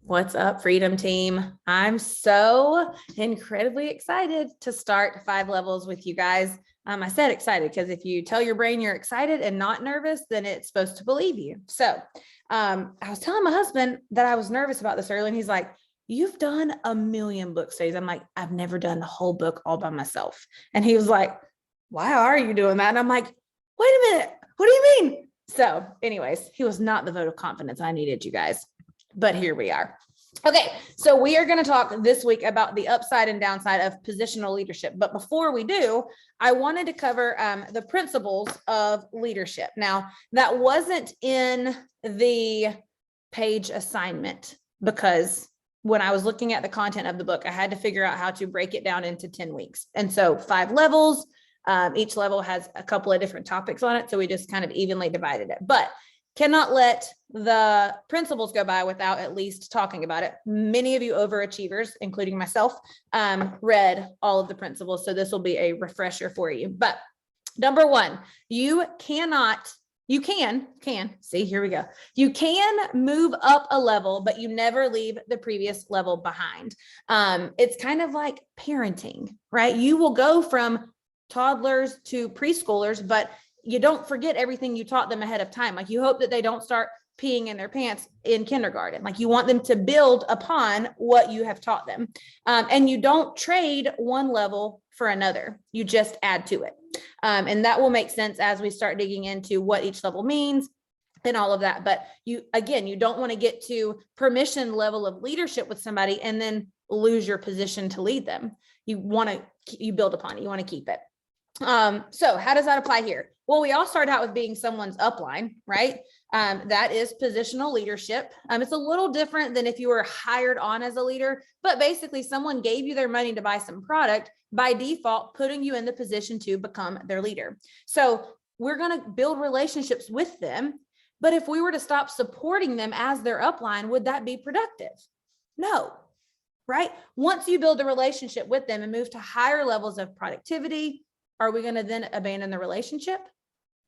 What's up, Freedom Team? I'm so incredibly excited to start 5 levels with you guys. I said excited because if you tell your brain you're excited and not nervous, then it's supposed to believe you. So I was telling my husband that I was nervous about this earlier, and he's like, "You've done a million book studies." I'm like, "I've never done the whole book all by myself." And he was like, "Why are you doing that?" And I'm like, "Wait a minute. What do you mean?" So anyways, he was not the vote of confidence I needed, you guys. But here we are. Okay, so we are going to talk this week about the upside and downside of positional leadership. But before we do, I wanted to cover the principles of leadership. Now, that wasn't in the page assignment because when I was looking at the content of the book, I had to figure out how to break it down into 10 weeks. And so 5 levels, each level has a couple of different topics on it. So we just kind of evenly divided it. But cannot let the principles go by without at least talking about it. Many of you overachievers, including myself, read all of the principles. So this will be a refresher for you. But number 1, you can, see, here we go. You can move up a level, but you never leave the previous level behind. It's kind of like parenting, right? You will go from toddlers to preschoolers, but you don't forget everything you taught them ahead of time. Like you hope that they don't start peeing in their pants in kindergarten. Like you want them to build upon what you have taught them. And you don't trade one level for another. You just add to it. And that will make sense as we start digging into what each level means and all of that. But you don't want to get to permission level of leadership with somebody and then lose your position to lead them. You build upon it. You want to keep it. So how does that apply here? Well, we all start out with being someone's upline, right? That is positional leadership. It's a little different than if you were hired on as a leader, but basically someone gave you their money to buy some product, by default, putting you in the position to become their leader. So we're going to build relationships with them. But if we were to stop supporting them as their upline, would that be productive? No, right? Once you build a relationship with them and move to higher levels of productivity, are we going to then abandon the relationship?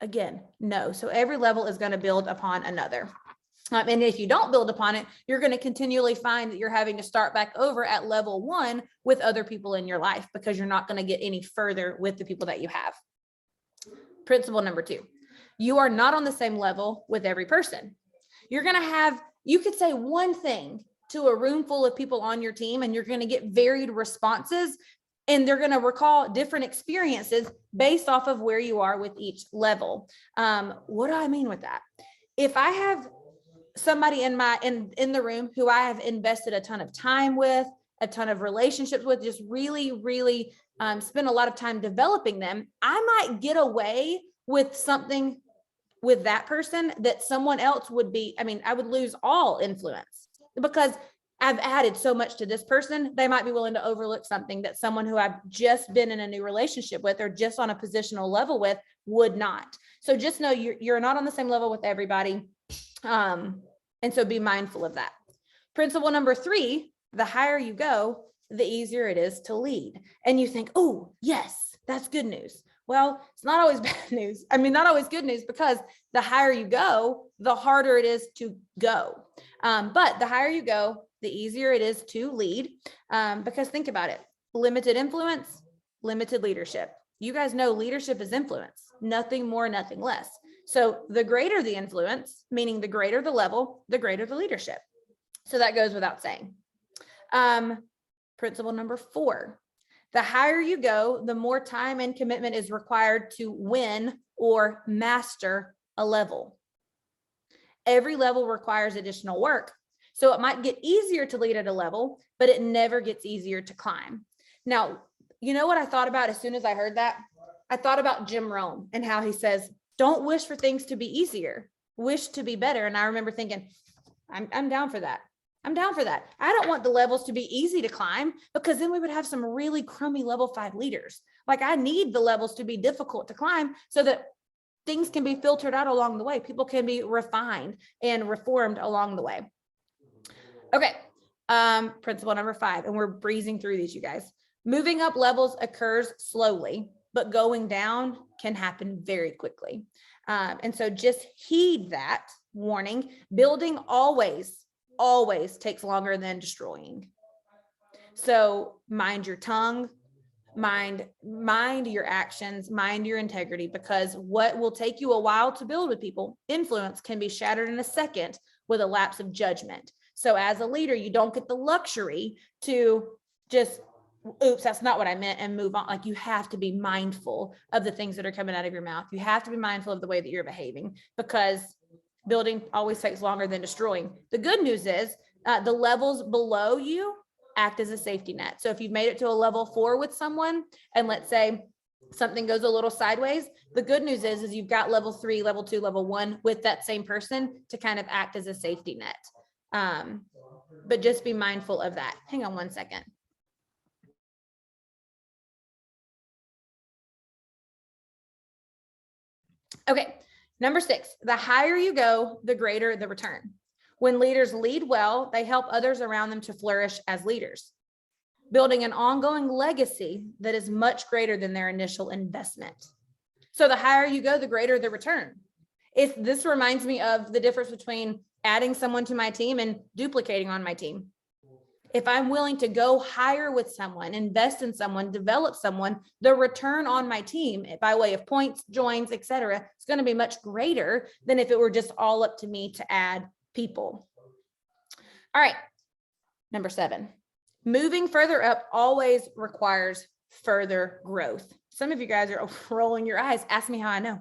Again, no. So every level is going to build upon another. And if you don't build upon it, you're going to continually find that you're having to start back over at level 1 with other people in your life because you're not going to get any further with the people that you have. Principle number 2, you are not on the same level with every person. You're going to you could say one thing to a room full of people on your team, and you're going to get varied responses. And they're going to recall different experiences based off of where you are with each level. What do I mean with that? If I have somebody in the room who I have invested a ton of time with, a ton of relationships with, just really, really spend a lot of time developing them, I might get away with something with that person that someone else would be. I would lose all influence because I've added so much to this person. They might be willing to overlook something that someone who I've just been in a new relationship with or just on a positional level with would not. So just know you're not on the same level with everybody. And so be mindful of that. Principle number 3, the higher you go, the easier it is to lead. And you think, oh, yes, that's good news. Well, it's not always bad news. Not always good news, because the higher you go, the harder it is to go. But the higher you go, the easier it is to lead, because think about it. Limited influence, limited leadership. You guys know leadership is influence, nothing more, nothing less. So the greater the influence, meaning the greater the level, the greater the leadership. So that goes without saying. Principle number 4, the higher you go, the more time and commitment is required to win or master a level. Every level requires additional work. So it might get easier to lead at a level, but it never gets easier to climb. Now, you know what I thought about as soon as I heard that? I thought about Jim Rohn and how he says, don't wish for things to be easier, wish to be better. And I remember thinking, I'm down for that. I'm down for that. I don't want the levels to be easy to climb, because then we would have some really crummy level 5 leaders. Like, I need the levels to be difficult to climb so that things can be filtered out along the way. People can be refined and reformed along the way. Okay. Principle number 5, and we're breezing through these, you guys. Moving up levels occurs slowly, but going down can happen very quickly. And so just heed that warning. Building always always takes longer than destroying. So mind your tongue, mind your actions, mind your integrity, because what will take you a while to build with people, influence, can be shattered in a second with a lapse of judgment. So as a leader, you don't get the luxury to just, oops, that's not what I meant, and move on. Like, you have to be mindful of the things that are coming out of your mouth. You have to be mindful of the way that you're behaving, because building always takes longer than destroying. The good news is the levels below you act as a safety net. So if you've made it to a level 4 with someone, and let's say something goes a little sideways, the good news is you've got level 3, level 2, level 1 with that same person to kind of act as a safety net. But just be mindful of that. Hang on one second. Okay, number 6, the higher you go, the greater the return. When leaders lead well, they help others around them to flourish as leaders, building an ongoing legacy that is much greater than their initial investment. So the higher you go, the greater the return. This reminds me of the difference between adding someone to my team and duplicating on my team. If I'm willing to go higher with someone, invest in someone, develop someone, the return on my team by way of points, joins, etc., is going to be much greater than if it were just all up to me to add people. All right, number 7, moving further up always requires further growth. Some of you guys are rolling your eyes. Ask me how I know,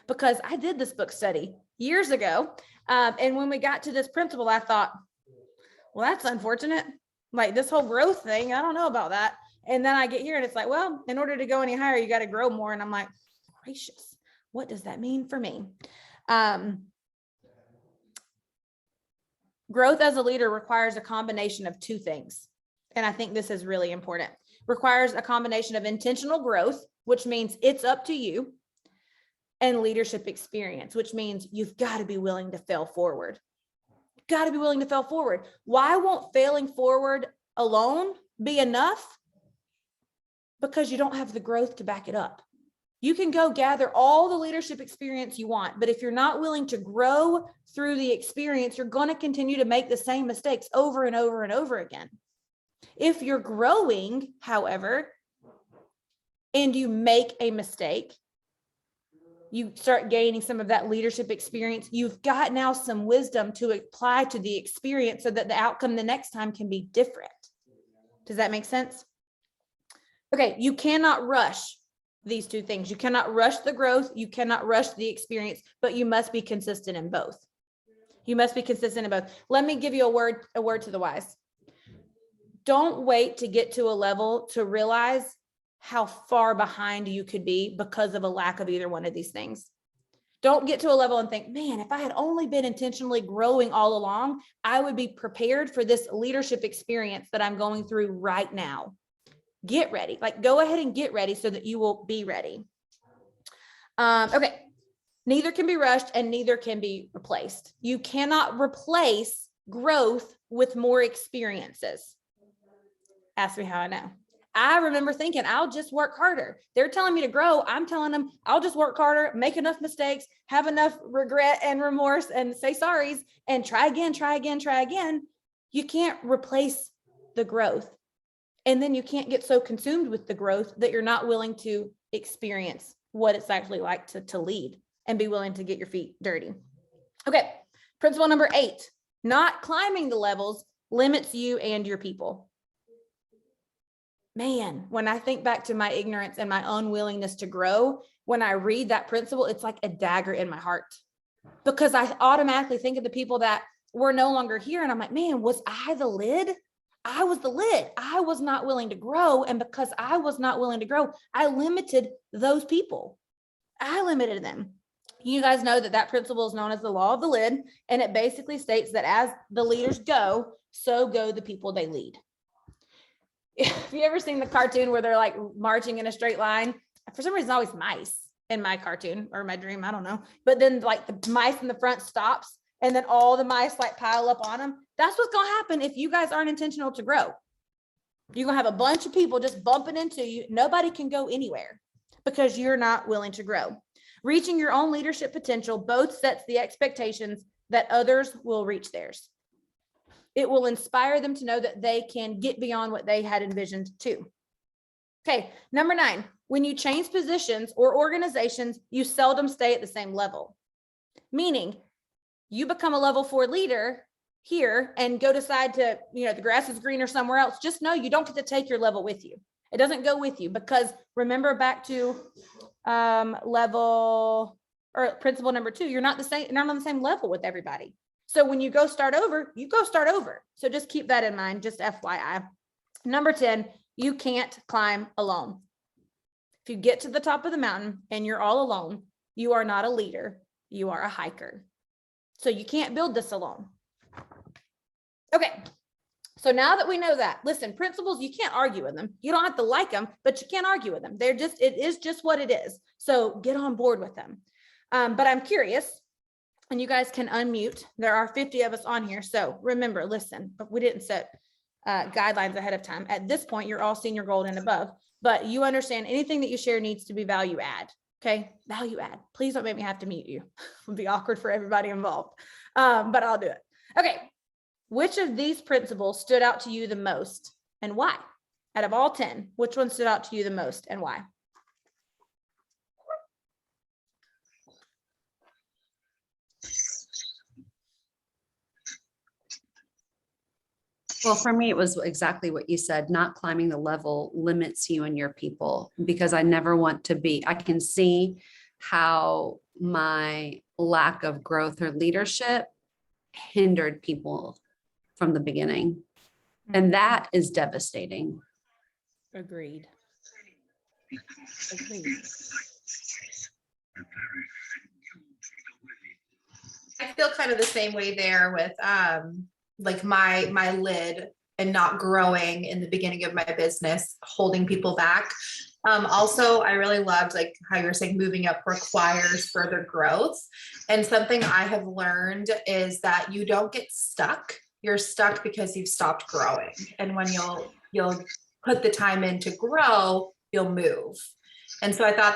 because I did this book study years ago. And when we got to this principle, I thought, well, that's unfortunate. Like, this whole growth thing, I don't know about that. And then I get here and it's like, well, in order to go any higher, you got to grow more. And I'm like, gracious, what does that mean for me? Growth as a leader requires a combination of 2 things. And I think this is really important. Requires a combination of intentional growth, which means it's up to you, and leadership experience, which means you've got to be willing to fail forward. Got to be willing to fail forward. Why won't failing forward alone be enough? Because you don't have the growth to back it up. You can go gather all the leadership experience you want, but if you're not willing to grow through the experience, you're going to continue to make the same mistakes over and over and over again. If you're growing, however, and you make a mistake, you start gaining some of that leadership experience, you've got now some wisdom to apply to the experience so that the outcome the next time can be different. Does that make sense? Okay, you cannot rush these 2 things. You cannot rush the growth. You cannot rush the experience, but you must be consistent in both. You must be consistent in both. Let me give you a word to the wise. Don't wait to get to a level to realize how far behind you could be because of a lack of either one of these things. Don't get to a level and think, man, if I had only been intentionally growing all along, I would be prepared for this leadership experience that I'm going through right now. Get ready. Like, go ahead and get ready so that you will be ready. Okay. Neither can be rushed and neither can be replaced. You cannot replace growth with more experiences. Ask me how I know. I remember thinking, I'll just work harder. They're telling me to grow. I'm telling them, I'll just work harder, make enough mistakes, have enough regret and remorse, and say sorries, and try again, try again, try again. You can't replace the growth. And then you can't get so consumed with the growth that you're not willing to experience what it's actually like to lead and be willing to get your feet dirty. Okay. Principle number 8, not climbing the levels limits you and your people. Man, when I think back to my ignorance and my unwillingness to grow, when I read that principle, it's like a dagger in my heart, because I automatically think of the people that were no longer here. And I'm like, man, was I the lid? I was the lid. I was not willing to grow. And because I was not willing to grow, I limited those people. I limited them. You guys know that principle is known as the law of the lid. And it basically states that as the leaders go, so go the people they lead. Have you ever seen the cartoon where they're like marching in a straight line? For some reason, it's always mice in my cartoon or my dream. I don't know. But then like the mice in the front stops, and then all the mice like pile up on them. That's what's going to happen if you guys aren't intentional to grow. You're going to have a bunch of people just bumping into you. Nobody can go anywhere because you're not willing to grow. Reaching your own leadership potential both sets the expectations that others will reach theirs. It will inspire them to know that they can get beyond what they had envisioned too. Okay, number 9, when you change positions or organizations, you seldom stay at the same level. Meaning, you become a level 4 leader here and go decide to, the grass is greener somewhere else. Just know you don't get to take your level with you. It doesn't go with you, because remember back to level or principle number 2, you're not on the same level with everybody. So when you go start over, you go start over. So just keep that in mind, just FYI. Number 10, you can't climb alone. If you get to the top of the mountain and you're all alone, you are not a leader, you are a hiker. So you can't build this alone. Okay. So now that we know that, listen, principles, you can't argue with them. You don't have to like them, but you can't argue with them. It is just what it is. So get on board with them. But I'm curious, and you guys can unmute. There are 50 of us on here. So remember, listen, we didn't set guidelines ahead of time. At this point, you're all senior gold and above, but you understand anything that you share needs to be value add. Okay. Value add. Please don't make me have to mute you. It would be awkward for everybody involved. But I'll do it. Okay. Which of these principles stood out to you the most and why? Out of all 10, which one stood out to you the most and why? Well, for me, it was exactly what you said. Not climbing the level limits you and your people, because I never want to be. I can see how my lack of growth or leadership hindered people from the beginning. And that is devastating. Agreed. I feel kind of the same way there with like my lid and not growing in the beginning of my business, holding people back. Also, I really loved like how you were saying moving up requires further growth. And something I have learned is that you don't get stuck. You're stuck because you've stopped growing. And when you'll put the time in to grow, you'll move. And so I thought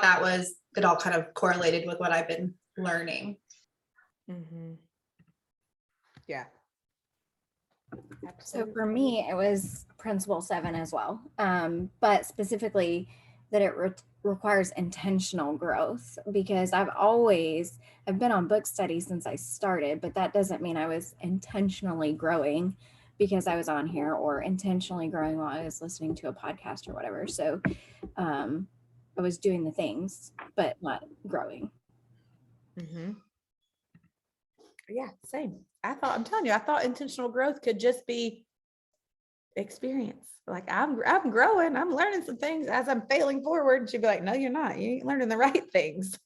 it all kind of correlated with what I've been learning. Mm-hmm. Yeah. So for me, it was principle 7 as well, but specifically that it requires intentional growth, because I've been on book study since I started, but that doesn't mean I was intentionally growing because I was on here, or intentionally growing while I was listening to a podcast or whatever. So I was doing the things, but not growing. Mm-hmm. Yeah, same. I'm telling you, I thought intentional growth could just be experience. Like I'm growing, I'm learning some things as I'm failing forward. And she'd be like, no, you're not. You ain't learning the right things.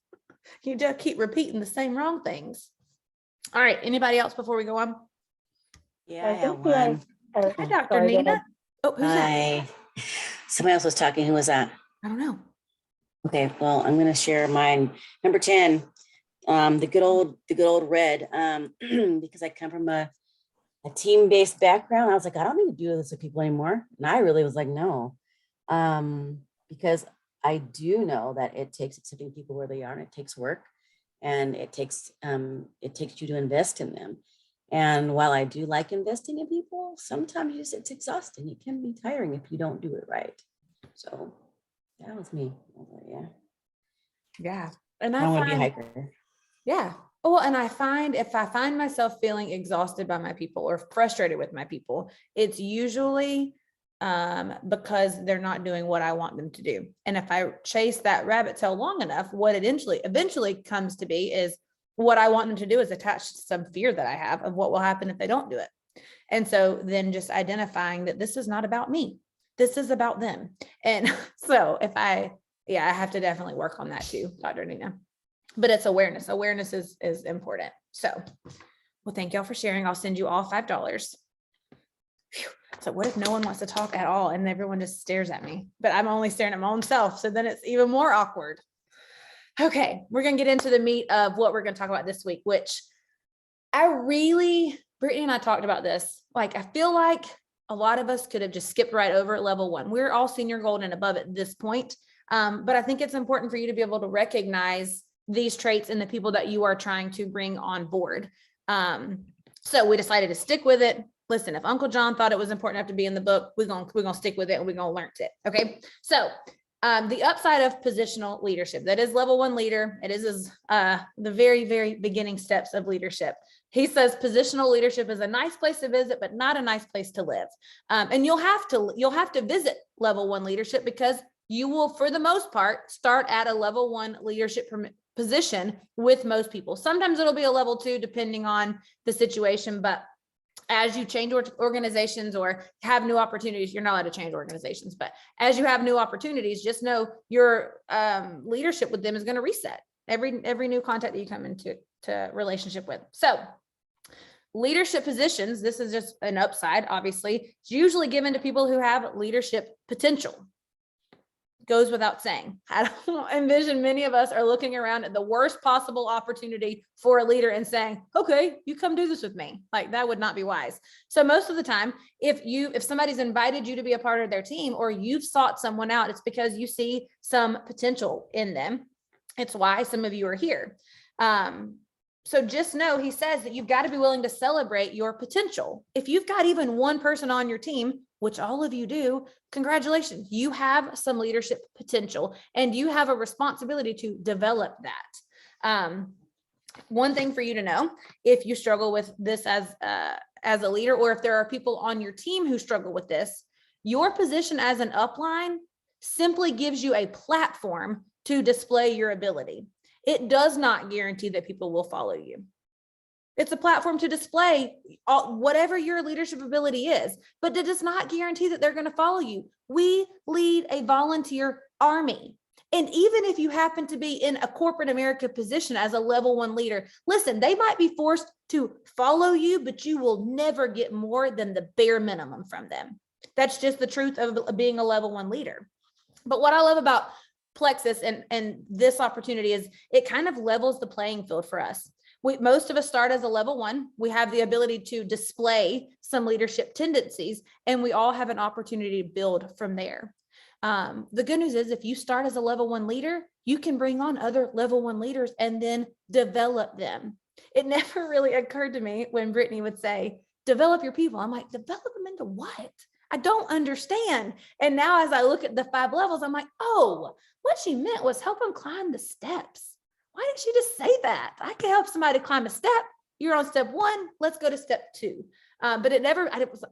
You just keep repeating the same wrong things. All right. Anybody else before we go on? Yeah, I have one. Hi, Dr. Nina. Oh, who's that? Hi. Somebody else was talking. Who was that? I don't know. Okay, well, I'm gonna share mine. Number 10, the good old red. Because I come from a team-based background. I was like, I don't need to do this with people anymore. And I really was like, no. Because I do know that it takes accepting people where they are, and it takes work, and it takes you to invest in them. And while I do like investing in people, sometimes it's exhausting. It can be tiring if you don't do it right. So that was me. Yeah. And I want to be a hiker. Yeah. Well, and if I find myself feeling exhausted by my people or frustrated with my people, it's usually because they're not doing what I want them to do. And if I chase that rabbit tail long enough, what it eventually comes to be is what I want them to do is attached to some fear that I have of what will happen if they don't do it. And so then just identifying that this is not about me. This is about them. And so I have to definitely work on that too, Dr. Nina. But it's awareness. Awareness is important. So, well, thank y'all for sharing. I'll send you all $5. Phew. So what if no one wants to talk at all and everyone just stares at me, but I'm only staring at my own self. So then it's even more awkward. Okay. We're going to get into the meat of what we're going to talk about this week, which Brittany and I talked about this. Like, I feel like a lot of us could have just skipped right over level 1. We're all senior gold and above at this point. But I think it's important for you to be able to recognize these traits in the people that you are trying to bring on board. So we decided to stick with it. Listen, if Uncle John thought it was important enough to be in the book, we're gonna stick with it and we're gonna learn it. Okay. So the upside of positional leadership, that is level 1 leader. It is the very, very beginning steps of leadership. He says positional leadership is a nice place to visit, but not a nice place to live. And you'll have to visit level 1 leadership because you will, for the most part, start at a level 1 leadership position with most people. Sometimes it'll be a level 2 depending on the situation, but as you change organizations or have new opportunities, you're not allowed to change organizations, but as you have new opportunities, just know your leadership with them is going to reset every new contact that you come into relationship with. So leadership positions, this is just an upside, obviously, it's usually given to people who have leadership potential. Goes without saying. I don't envision many of us are looking around at the worst possible opportunity for a leader and saying, okay, you come do this with me. Like, that would not be wise. So most of the time, if somebody's invited you to be a part of their team or you've sought someone out, it's because you see some potential in them. It's why some of you are here. So just know, he says that you've got to be willing to celebrate your potential. If you've got even one person on your team, which all of you do, congratulations, you have some leadership potential and you have a responsibility to develop that. One thing for you to know, if you struggle with this as a leader, or if there are people on your team who struggle with this, your position as an upline simply gives you a platform to display your ability. It does not guarantee that people will follow you. It's a platform to display whatever your leadership ability is, but it does not guarantee that they're going to follow you. We lead a volunteer army. And even if you happen to be in a corporate America position as a level 1 leader, listen, they might be forced to follow you, but you will never get more than the bare minimum from them. That's just the truth of being a level 1 leader. But what I love about Plexus and this opportunity is it kind of levels the playing field for us. Most of us start as a level 1. We have the ability to display some leadership tendencies, and we all have an opportunity to build from there. The good news is if you start as a level 1 leader, you can bring on other level 1 leaders and then develop them. It never really occurred to me when Brittany would say, develop your people. I'm like, develop them into what? I don't understand. And now as I look at the 5 levels, I'm like, oh, what she meant was help them climb the steps. Why didn't she just say that? I can help somebody climb a step. You're on step 1. Let's go to step 2. But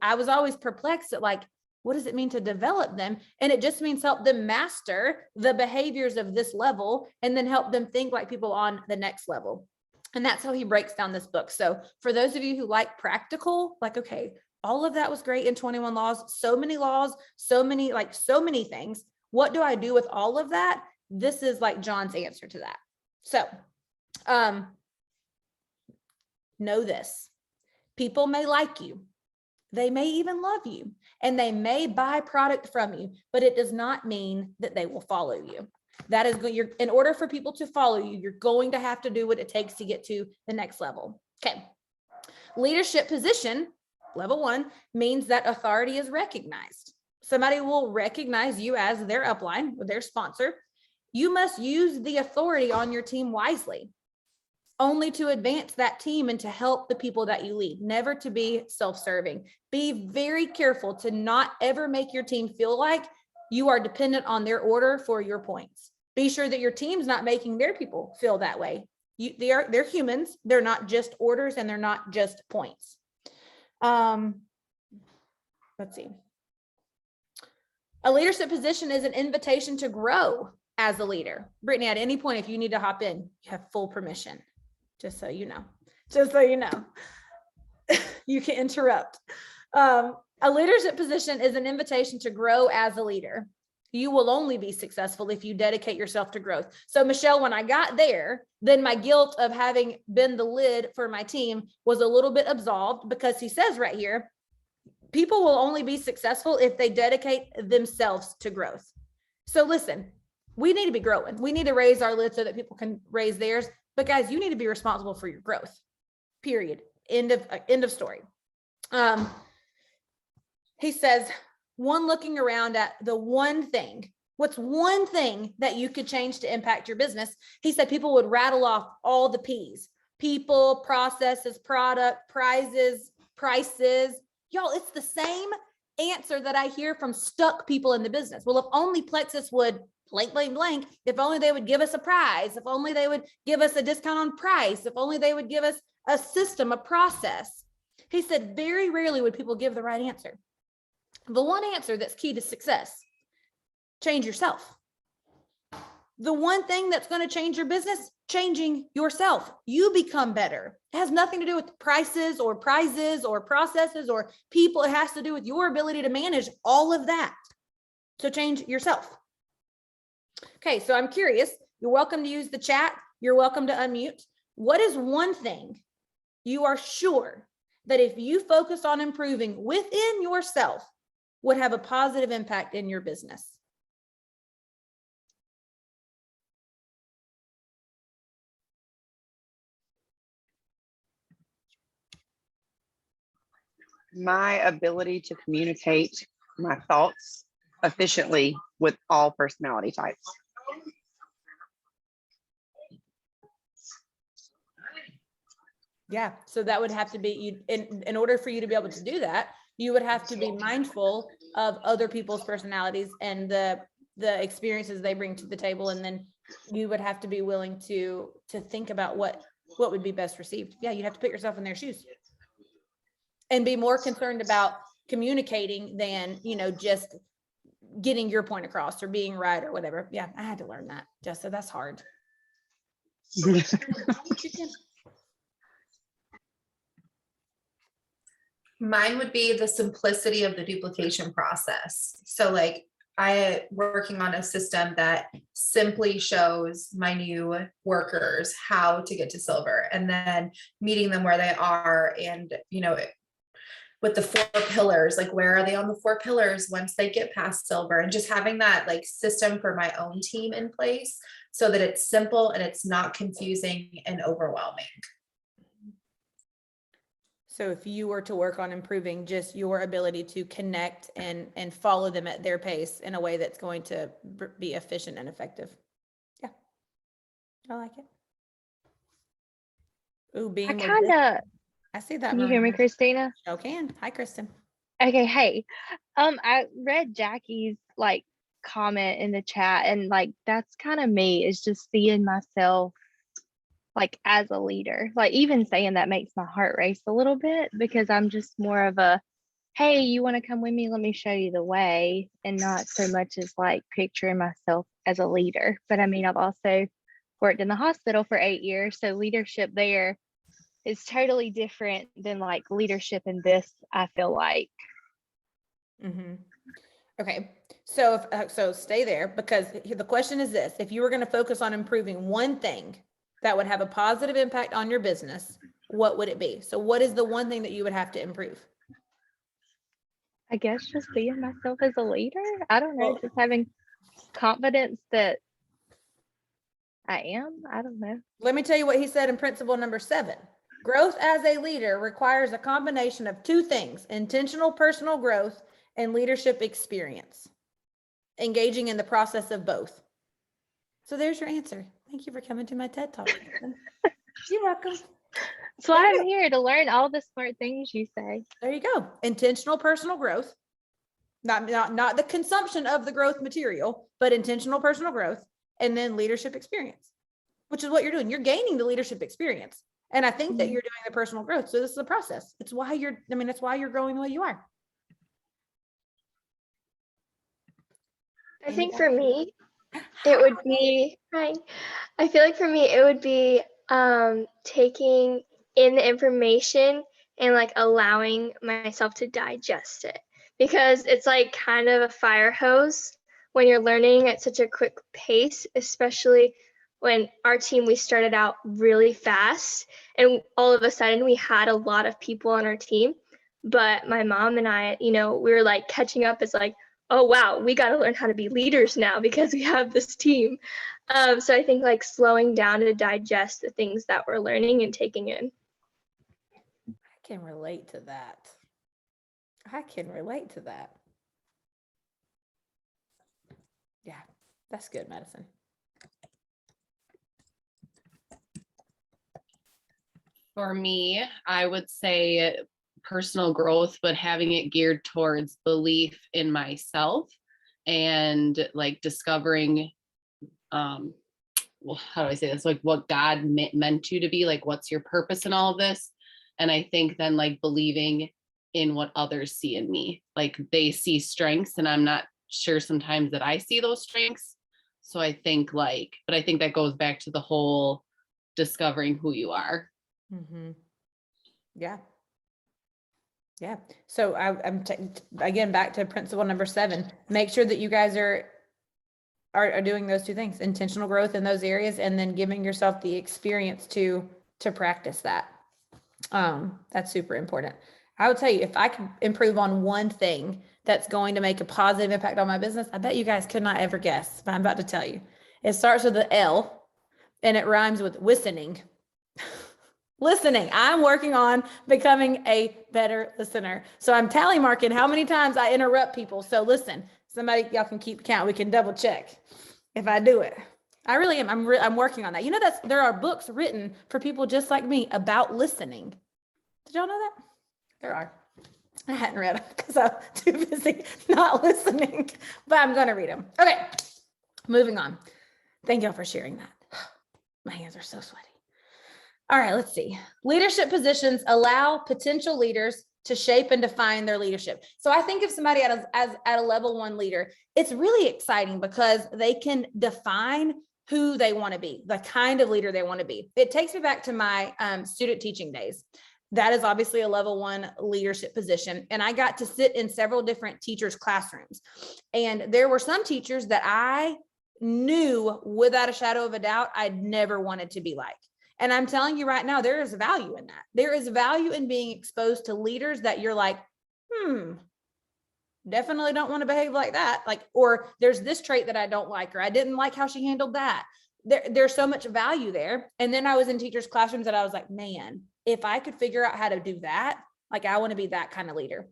I was always perplexed at, like, what does it mean to develop them? And it just means help them master the behaviors of this level and then help them think like people on the next level. And that's how he breaks down this book. So for those of you who like practical, like, okay, all of that was great in 21 laws, so many things. What do I do with all of that? This is like John's answer to that. So, know this, people may like you, they may even love you, and they may buy product from you, but it does not mean that they will follow you. That is in order for people to follow you, you're going to have to do what it takes to get to the next level. Okay. Leadership position, level 1, means that authority is recognized. Somebody will recognize you as their upline or their sponsor. You must use the authority on your team wisely, only to advance that team and to help the people that you lead, never to be self-serving. Be very careful to not ever make your team feel like you are dependent on their order for your points. Be sure that your team's not making their people feel that way. They're humans. They're not just orders and they're not just points. Let's see. A leadership position is an invitation to grow as a leader. Brittany, at any point, if you need to hop in, you have full permission, just so you know. You can interrupt. A leadership position is an invitation to grow as a leader. You will only be successful if you dedicate yourself to growth. So Michelle, when I got there, then my guilt of having been the lid for my team was a little bit absolved, because he says right here, people will only be successful if they dedicate themselves to growth. So listen, we need to be growing. We need to raise our lid so that people can raise theirs. But guys, you need to be responsible for your growth, period. End of story. He says, looking around at the one thing, what's one thing that you could change to impact your business? He said people would rattle off all the P's: people, processes, product, prizes, prices. Y'all, it's the same answer that I hear from stuck people in the business. Well, if only Plexus would blank, blank, blank, if only they would give us a prize, if only they would give us a discount on price, if only they would give us a system, a process. He said, very rarely would people give the right answer. The one answer that's key to success, change yourself. The one thing that's going to change your business, changing yourself. You become better. It has nothing to do with prices or prizes or processes or people. It has to do with your ability to manage all of that. So change yourself. Okay, so I'm curious. You're welcome to use the chat. You're welcome to unmute. What is one thing you are sure that if you focus on improving within yourself would have a positive impact in your business? My ability to communicate my thoughts efficiently with all personality types. Yeah, so that would have to be you in order for you to be able to do that, you would have to be mindful of other people's personalities and the experiences they bring to the table, and then you would have to be willing to think about what would be best received. Yeah, you'd have to put yourself in their shoes and be more concerned about communicating than, you know, just getting your point across or being right or whatever. Yeah, I had to learn that, Jessa. That's hard. Mine would be the simplicity of the duplication process. So like I working on a system that simply shows my new workers how to get to silver and then meeting them where they are. And, you know, with the 4 pillars, like where are they on the 4 pillars once they get past silver, and just having that like system for my own team in place so that it's simple and it's not confusing and overwhelming. So if you were to work on improving just your ability to connect and follow them at their pace in a way that's going to be efficient and effective. Yeah, I like it. Ooh, being more kind of, I see that. can you hear me, Maria. Christina? Sure can. Hi, Kristen. Okay, hey. I read Jackie's like comment in the chat, and like that's kind of me, is just seeing myself like as a leader. Like even saying that makes my heart race a little bit, because I'm just more of a, hey, you want to come with me? Let me show you the way, and not so much as like picturing myself as a leader. But I mean, I've also worked in the hospital for 8 years, so leadership there is totally different than like leadership in this, I feel like. Mm-hmm. Okay, so so stay there, because the question is this: if you were going to focus on improving one thing that would have a positive impact on your business, what would it be? So what is the one thing that you would have to improve? I guess just being myself as a leader. I don't know, Well, just having confidence that I am. I don't know. let me tell you what he said in principle number 7. Growth as a leader requires a combination of 2 things: intentional personal growth and leadership experience, engaging in the process of both. So there's your answer. Thank you for coming to my TED Talk. You're welcome. That's why I'm here, to learn all the smart things you say. There you go. Intentional personal growth, not the consumption of the growth material, but intentional personal growth, and then leadership experience, which is what you're doing. You're gaining the leadership experience. And I think that you're doing the personal growth. So this is a process. It's why that's why you're growing the way you are. I think for me, it would be, hi. I feel like for me, it would be taking in the information and like allowing myself to digest it, because it's like kind of a fire hose when you're learning at such a quick pace, especially when our team, we started out really fast and all of a sudden we had a lot of people on our team. But my mom and I, we were like catching up as like, oh, wow, we got to learn how to be leaders now because we have this team. So I think like slowing down to digest the things that we're learning and taking in. I can relate to that. Yeah, that's good, Madison. For me, I would say personal growth, but having it geared towards belief in myself and like discovering, well, how do I say this? Like what God meant you to be, like what's your purpose in all of this? And I think then like believing in what others see in me, like they see strengths and I'm not sure sometimes that I see those strengths. So I think like, but I think that goes back to the whole discovering who you are. Mm-hmm. Yeah. Yeah. So I'm again back to principle number 7. Make sure that you guys are doing those two things: intentional growth in those areas, and then giving yourself the experience to practice that. That's super important. I would tell you, if I could improve on one thing that's going to make a positive impact on my business, I bet you guys could not ever guess, but I'm about to tell you. It starts with the L and it rhymes with listening. Listening. I'm working on becoming a better listener. So I'm tally marking how many times I interrupt people. So listen, somebody, y'all can keep count. We can double check if I do it. I really am. I'm working on that. You know, there are books written for people just like me about listening. Did y'all know that? There are. I hadn't read them because I'm too busy not listening, but I'm going to read them. Okay. Moving on. Thank y'all for sharing that. My hands are so sweaty. All right, let's see. Leadership positions allow potential leaders to shape and define their leadership. So I think if somebody at a level 1 leader, it's really exciting because they can define who they want to be, the kind of leader they want to be. It takes me back to my student teaching days. That is obviously a level 1 leadership position. And I got to sit in several different teachers' classrooms. And there were some teachers that I knew without a shadow of a doubt I'd never wanted to be like. And I'm telling you right now, there is value in that. There is value in being exposed to leaders that you're like, definitely don't want to behave like that. Like, or there's this trait that I don't like, or I didn't like how she handled that. There's so much value there. And then I was in teachers' classrooms that I was like, man, if I could figure out how to do that, like I want to be that kind of leader.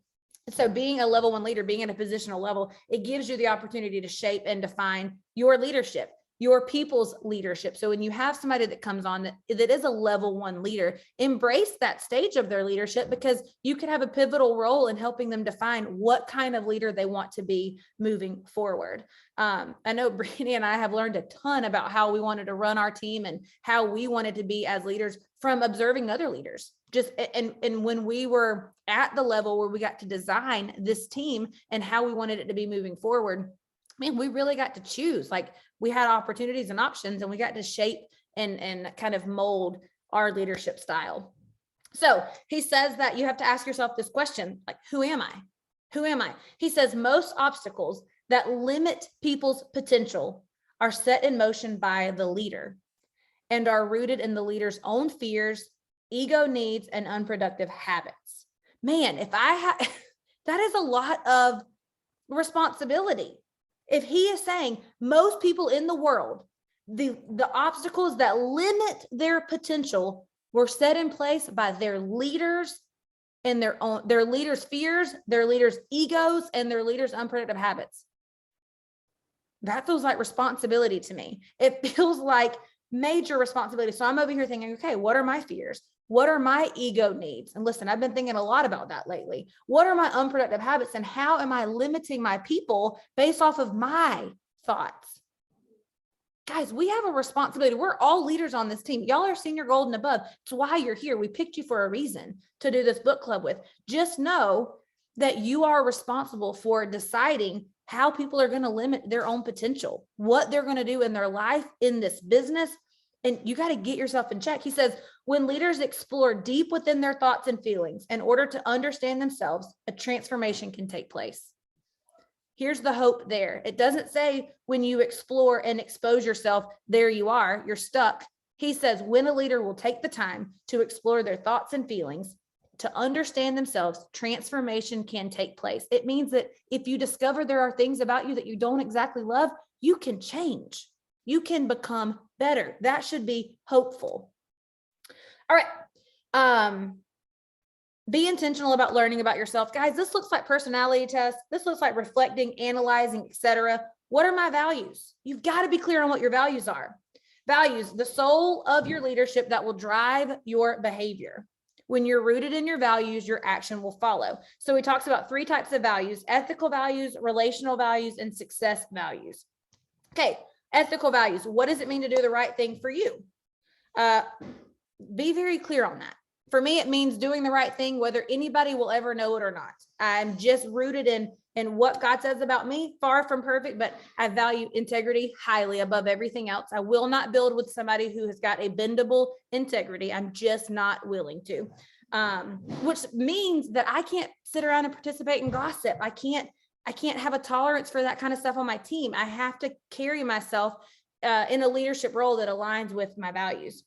So being a level 1 leader, being in a positional level, it gives you the opportunity to shape and define your leadership, your people's leadership. So when you have somebody that comes on that is a level 1 leader, embrace that stage of their leadership, because you can have a pivotal role in helping them define what kind of leader they want to be moving forward. I know Brittany and I have learned a ton about how we wanted to run our team and how we wanted to be as leaders from observing other leaders. And when we were at the level where we got to design this team and how we wanted it to be moving forward, man, we really got to choose. Like, we had opportunities and options, and we got to shape and kind of mold our leadership style. So he says that you have to ask yourself this question, like, who am I? Who am I? He says most obstacles that limit people's potential are set in motion by the leader and are rooted in the leader's own fears, ego needs, and unproductive habits. Man, if I had, that is a lot of responsibility. If he is saying most people in the world, the obstacles that limit their potential were set in place by their leaders and their leaders' fears, their leaders' egos, and their leaders' unproductive habits. That feels like responsibility to me. It feels like major responsibility. So I'm over here thinking, okay, what are my fears? What are my ego needs? And listen, I've been thinking a lot about that lately. What are my unproductive habits, and how am I limiting my people based off of my thoughts? Guys, we have a responsibility. We're all leaders on this team. Y'all are senior gold and above. It's why you're here. We picked you for a reason to do this book club with. Just know that you are responsible for deciding how people are going to limit their own potential, what they're going to do in their life, in this business. And you got to get yourself in check. He says, when leaders explore deep within their thoughts and feelings in order to understand themselves, a transformation can take place. Here's the hope there. It doesn't say when you explore and expose yourself, there you are, you're stuck. He says, when a leader will take the time to explore their thoughts and feelings, to understand themselves, transformation can take place. It means that if you discover there are things about you that you don't exactly love, you can change. You can become better. That should be hopeful. All right. Be intentional about learning about yourself. Guys, this looks like personality tests. This looks like reflecting, analyzing, etc. What are my values? You've got to be clear on what your values are. Values, the soul of your leadership that will drive your behavior. When you're rooted in your values, your action will follow. So he talks about 3 types of values: ethical values, relational values, and success values. Okay, ethical values. What does it mean to do the right thing for you? Be very clear on that. For me, it means doing the right thing, whether anybody will ever know it or not. I'm just rooted in what God says about me. Far from perfect, but I value integrity highly above everything else. I will not build with somebody who has got a bendable integrity. I'm just not willing to, which means that I can't sit around and participate in gossip. I can't have a tolerance for that kind of stuff on my team. I have to carry myself in a leadership role that aligns with my values.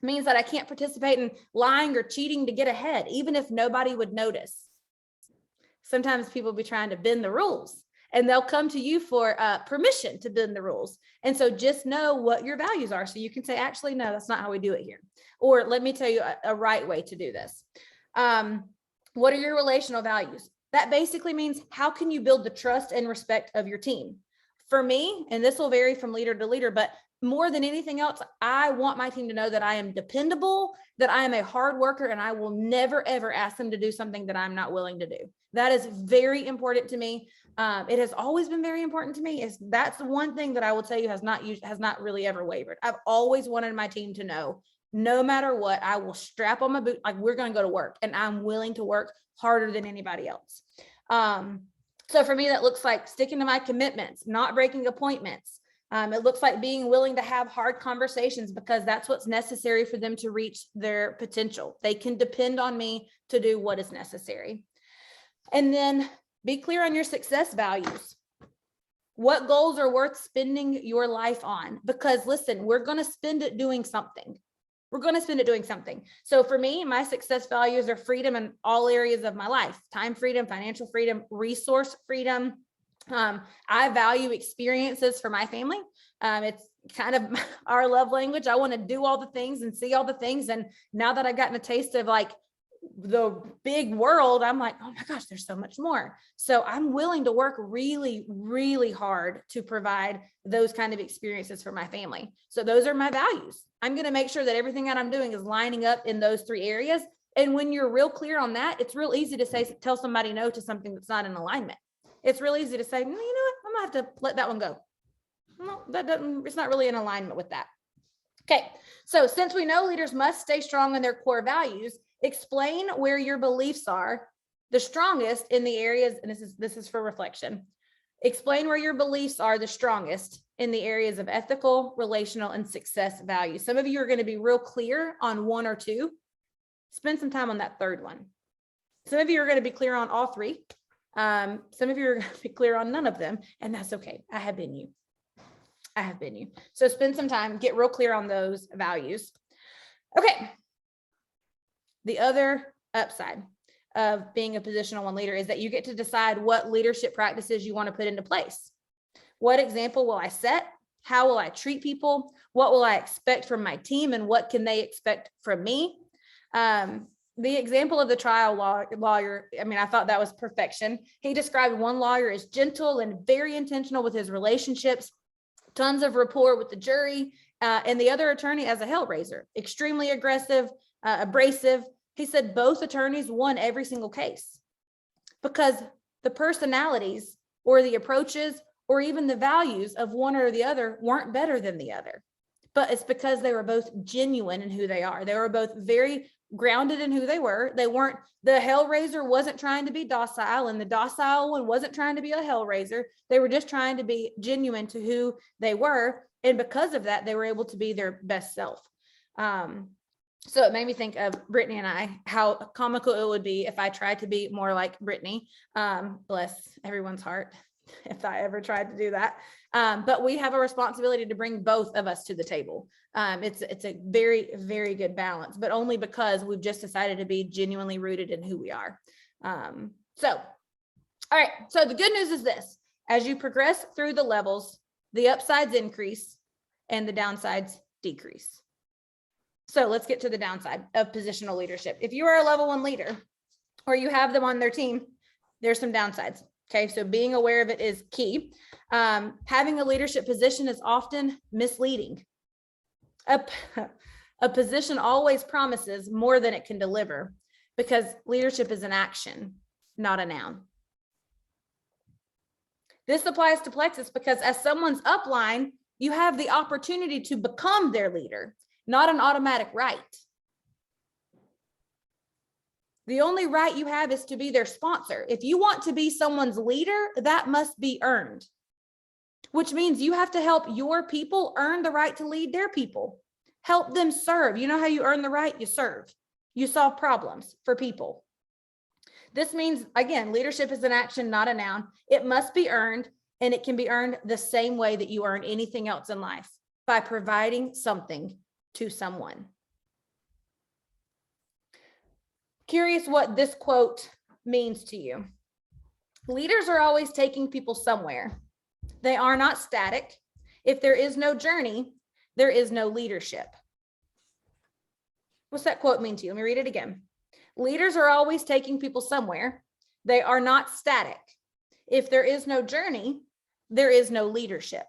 It means that I can't participate in lying or cheating to get ahead, even if nobody would notice. Sometimes people be trying to bend the rules, and they'll come to you for permission to bend the rules. And so just know what your values are, so you can say, actually, no, that's not how we do it here. Or let me tell you a right way to do this. What are your relational values? That basically means, how can you build the trust and respect of your team? For me, and this will vary from leader to leader, but more than anything else, I want my team to know that I am dependable, that I am a hard worker, and I will never, ever ask them to do something that I'm not willing to do. That is very important to me. It has always been very important to me. That's the one thing that I will tell you has not really ever wavered. I've always wanted my team to know, no matter what, I will strap on my boot, like we're going to go to work, and I'm willing to work harder than anybody else. So for me, that looks like sticking to my commitments, not breaking appointments. It looks like being willing to have hard conversations, because that's what's necessary for them to reach their potential. They can depend on me to do what is necessary. And then be clear on your success values. What goals are worth spending your life on? Because listen, we're going to spend it doing something. We're going to spend it doing something. So for me, my success values are freedom in all areas of my life: time freedom, financial freedom, resource freedom. I value experiences for my family. It's kind of our love language. I want to do all the things and see all the things. And now that I've gotten a taste of like the big world, I'm like, oh my gosh, there's so much more. So I'm willing to work really, really hard to provide those kind of experiences for my family. So those are my values. I'm going to make sure that everything that I'm doing is lining up in those 3 areas. And when you're real clear on that, it's real easy to tell somebody no to something that's not in alignment. It's real easy to say, no, you know what, I'm gonna have to let that one go. No, it's not really in alignment with that. Okay, so since we know leaders must stay strong in their core values, explain where your beliefs are the strongest in the areas, and this is for reflection. Explain where your beliefs are the strongest in the areas of ethical, relational, and success values. Some of you are going to be real clear on 1 or 2. Spend some time on that 3rd one. Some of you are going to be clear on all 3. Some of you are going to be clear on none of them, and that's okay. I have been you. So spend some time, get real clear on those values. Okay. The other upside of being a positional 1 leader is that you get to decide what leadership practices you want to put into place. What example will I set? How will I treat people? What will I expect from my team, and what can they expect from me? The example of the trial lawyer, I mean, I thought that was perfection. He described one lawyer as gentle and very intentional with his relationships, tons of rapport with the jury, and the other attorney as a hellraiser, extremely aggressive, abrasive. He said both attorneys won every single case because the personalities or the approaches or even the values of one or the other weren't better than the other. But it's because they were both genuine in who they are. They were both very grounded in who they were. They weren't, the hellraiser wasn't trying to be docile, and the docile one wasn't trying to be a hellraiser. They were just trying to be genuine to who they were. And because of that, they were able to be their best self. So it made me think of Brittany and I, how comical it would be if I tried to be more like Brittany. Bless everyone's heart if I ever tried to do that. But we have a responsibility to bring both of us to the table. It's a very, very good balance, but only because we've just decided to be genuinely rooted in who we are. All right. So the good news is this: as you progress through the levels, the upsides increase and the downsides decrease. So let's get to the downside of positional leadership. If you are a level 1 leader or you have them on their team, there's some downsides. Okay, so being aware of it is key. Having a leadership position is often misleading. A, a position always promises more than it can deliver, because leadership is an action, not a noun. This applies to Plexus because as someone's upline, you have the opportunity to become their leader, not an automatic right. The only right you have is to be their sponsor. If you want to be someone's leader, that must be earned, which means you have to help your people earn the right to lead their people. Help them serve. You know how you earn the right? You serve. You solve problems for people. This means, again, leadership is an action, not a noun. It must be earned, and it can be earned the same way that you earn anything else in life, by providing something to someone. Curious what this quote means to you. Leaders are always taking people somewhere. They are not static. If there is no journey, there is no leadership. What's that quote mean to you? Let me read it again. Leaders are always taking people somewhere. They are not static. If there is no journey, there is no leadership.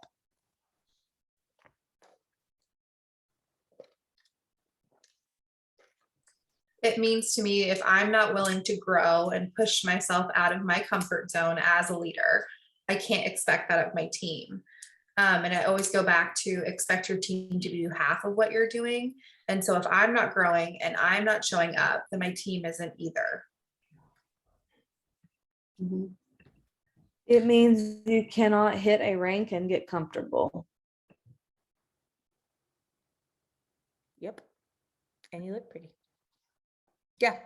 It means to me, if I'm not willing to grow and push myself out of my comfort zone as a leader, I can't expect that of my team. And I always go back to expect your team to do half of what you're doing. And so if I'm not growing and I'm not showing up, then my team isn't either. Mm-hmm. It means you cannot hit a rank and get comfortable. Yep. And you look pretty. Yeah.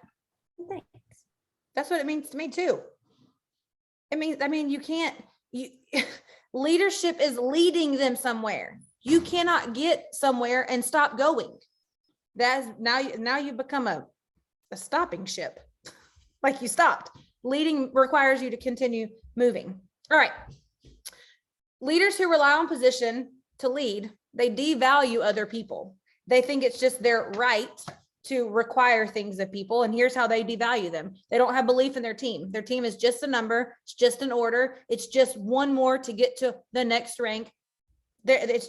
Thanks. That's what it means to me too. It means, you can't, leadership is leading them somewhere. You cannot get somewhere and stop going. That's now you become a stopping ship. Like you stopped. Leading requires you to continue moving. All right. Leaders who rely on position to lead, they devalue other people. They think it's just their right to require things of people. And here's how they devalue them. They don't have belief in their team. Their team is just a number. It's just an order. It's just one more to get to the next rank. They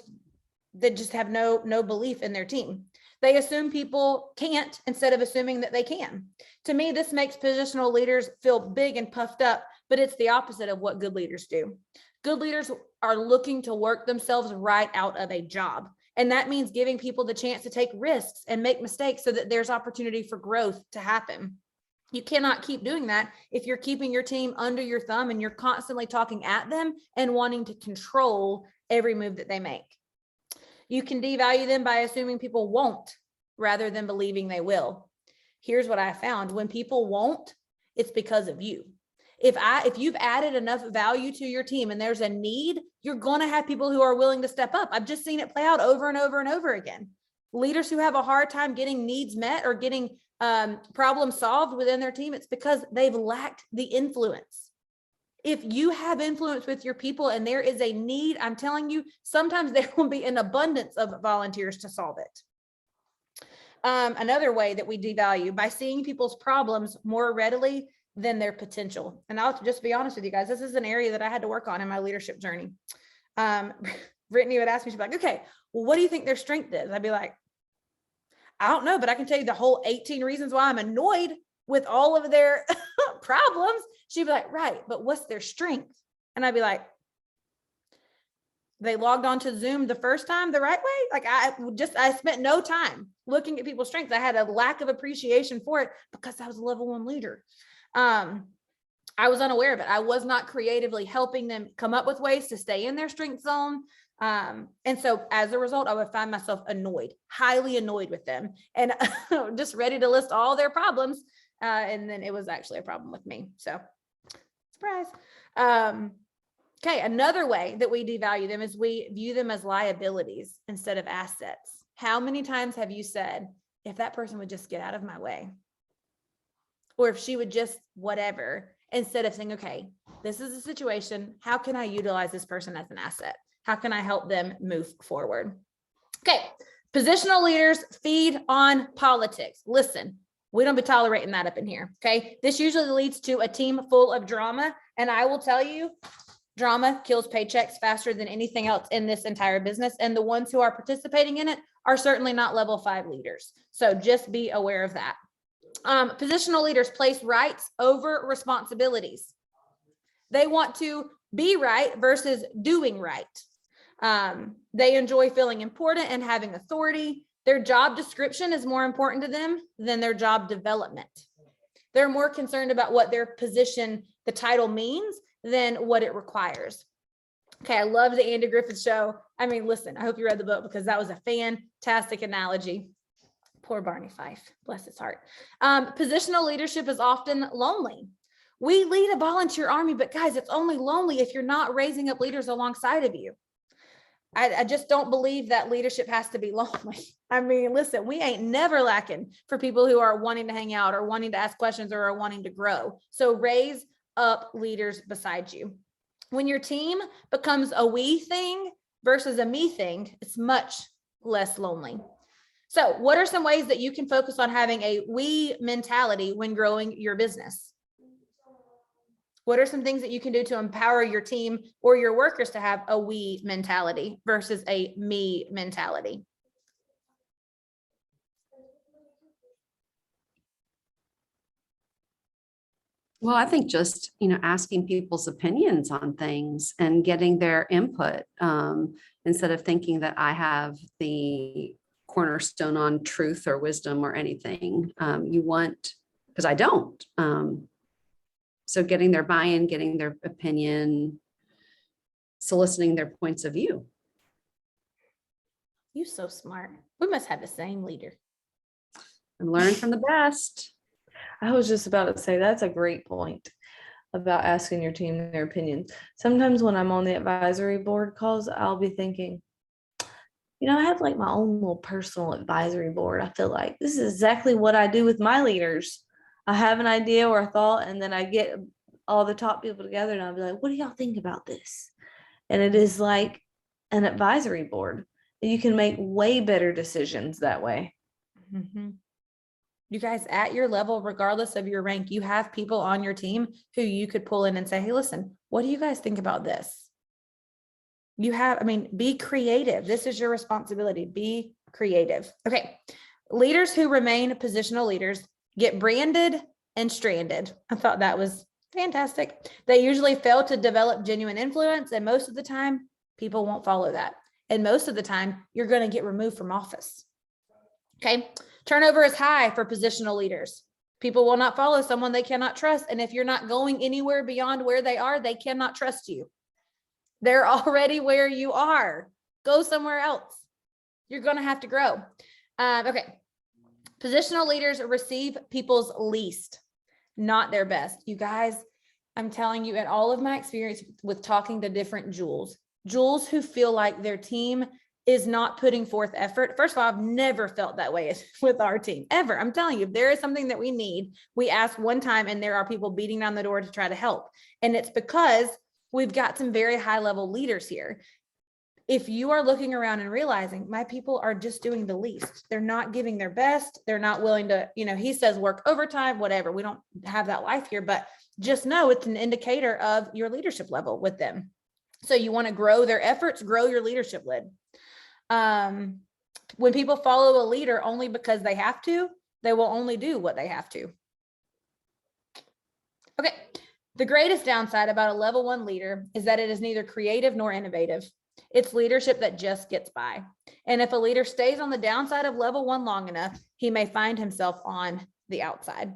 just have no belief in their team. They assume people can't instead of assuming that they can. To me, this makes positional leaders feel big and puffed up, but it's the opposite of what good leaders do. Good leaders are looking to work themselves right out of a job. And that means giving people the chance to take risks and make mistakes so that there's opportunity for growth to happen. You cannot keep doing that if you're keeping your team under your thumb and you're constantly talking at them and wanting to control every move that they make. You can devalue them by assuming people won't rather than believing they will. Here's what I found. When people won't, it's because of you. If you've added enough value to your team and there's a need, you're going to have people who are willing to step up. I've just seen it play out over and over and over again. Leaders who have a hard time getting needs met or getting problems solved within their team, it's because they've lacked the influence. If you have influence with your people and there is a need, I'm telling you, sometimes there will be an abundance of volunteers to solve it. Another way that we devalue, by seeing people's problems more readily than their potential. And I'll just be honest with you guys, this is an area that I had to work on in my leadership journey. Brittany would ask me, she'd be like, okay, well, what do you think their strength is? I'd be like, I don't know, but I can tell you the whole 18 reasons why I'm annoyed with all of their problems. She'd be like, right, but what's their strength? And I'd be like, they logged on to Zoom the first time the right way. Like I spent no time looking at people's strengths. I had a lack of appreciation for it because I was a level 1 leader. I was unaware of it. I was not creatively helping them come up with ways to stay in their strength zone. And so as a result, I would find myself annoyed, highly annoyed with them and just ready to list all their problems. And then it was actually a problem with me. So surprise. Okay. Another way that we devalue them is we view them as liabilities instead of assets. How many times have you said, if that person would just get out of my way, or if she would just whatever, instead of saying, okay, this is a situation. How can I utilize this person as an asset? How can I help them move forward? Okay. Positional leaders feed on politics. Listen, we don't be tolerating that up in here. Okay. This usually leads to a team full of drama. And I will tell you, drama kills paychecks faster than anything else in this entire business. And the ones who are participating in it are certainly not level 5 leaders. So just be aware of that. Positional leaders place rights over responsibilities. They want to be right versus doing right. They enjoy feeling important and having authority. Their job description is more important to them than their job development. They're more concerned about what their position, the title means, than what it requires. Okay, I love the Andy Griffith Show. I mean, listen, I hope you read the book because that was a fantastic analogy. Poor Barney Fife, bless his heart. Positional leadership is often lonely. We lead a volunteer army, but guys, it's only lonely if you're not raising up leaders alongside of you. I just don't believe that leadership has to be lonely. I mean, listen, we ain't never lacking for people who are wanting to hang out or wanting to ask questions or are wanting to grow. So raise up leaders beside you. When your team becomes a we thing versus a me thing, it's much less lonely. So what are some ways that you can focus on having a we mentality when growing your business? What are some things that you can do to empower your team or your workers to have a we mentality versus a me mentality? Well, I think just, asking people's opinions on things and getting their input, instead of thinking that I have the cornerstone on truth or wisdom or anything. Because I don't. So getting their buy-in, getting their opinion, soliciting their points of view. You're so smart. We must have the same leader. And learn from the best. I was just about to say that's a great point about asking your team their opinions. Sometimes when I'm on the advisory board calls, I'll be thinking, I have like my own little personal advisory board. I feel like this is exactly what I do with my leaders. I have an idea or a thought, and then I get all the top people together and I'll be like, what do y'all think about this? And it is like an advisory board. You can make way better decisions that way. Mm-hmm. You guys, at your level, regardless of your rank, you have people on your team who you could pull in and say, hey, listen, what do you guys think about this? Be creative. This is your responsibility. Be creative. Okay. Leaders who remain positional leaders get branded and stranded. I thought that was fantastic. They usually fail to develop genuine influence, and most of the time, people won't follow that. And most of the time, you're going to get removed from office. Okay. Turnover is high for positional leaders. People will not follow someone they cannot trust. And if you're not going anywhere beyond where they are, they cannot trust you. They're already where you are. Go somewhere else. You're going to have to grow. Okay. Positional leaders receive people's least, not their best. You guys, I'm telling you, in all of my experience with talking to different Jules who feel like their team is not putting forth effort. First of all, I've never felt that way with our team, ever. I'm telling you, if there is something that we need, we ask one time and there are people beating down the door to try to help. And it's because we've got some very high level leaders here. If you are looking around and realizing my people are just doing the least, they're not giving their best, they're not willing to, he says work overtime, whatever. We don't have that life here, but just know it's an indicator of your leadership level with them. So you want to grow their efforts, grow your leadership lid. When people follow a leader only because they have to, they will only do what they have to. Okay. The greatest downside about a level 1 leader is that it is neither creative nor innovative. It's leadership that just gets by. And if a leader stays on the downside of level 1 long enough, he may find himself on the outside.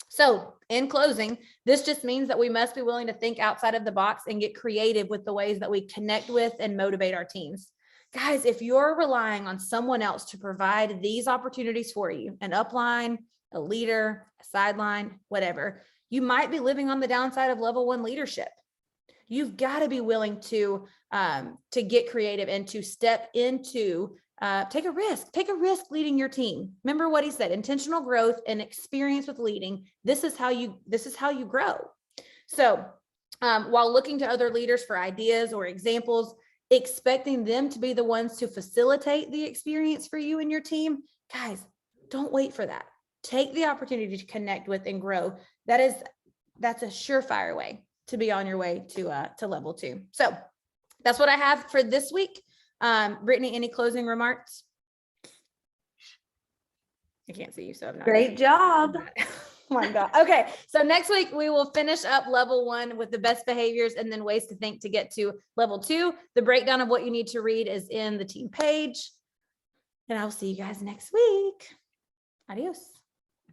So in closing, this just means that we must be willing to think outside of the box and get creative with the ways that we connect with and motivate our teams. Guys, if you're relying on someone else to provide these opportunities for you, an upline, a leader, a sideline, whatever, you might be living on the downside of level 1 leadership. You've got to be willing to get creative and to step into, take a risk leading your team. Remember what he said, intentional growth and experience with leading. This is how you grow. So while looking to other leaders for ideas or examples, expecting them to be the ones to facilitate the experience for you and your team, guys, don't wait for that. Take the opportunity to connect with and grow. That's a surefire way to be on your way to level 2. So that's what I have for this week. Brittany, any closing remarks? I can't see you, so I'm not. Great job. Oh my God. Okay. So next week we will finish up level 1 with the best behaviors and then ways to think to get to level 2. The breakdown of what you need to read is in the team page. And I'll see you guys next week. Adios.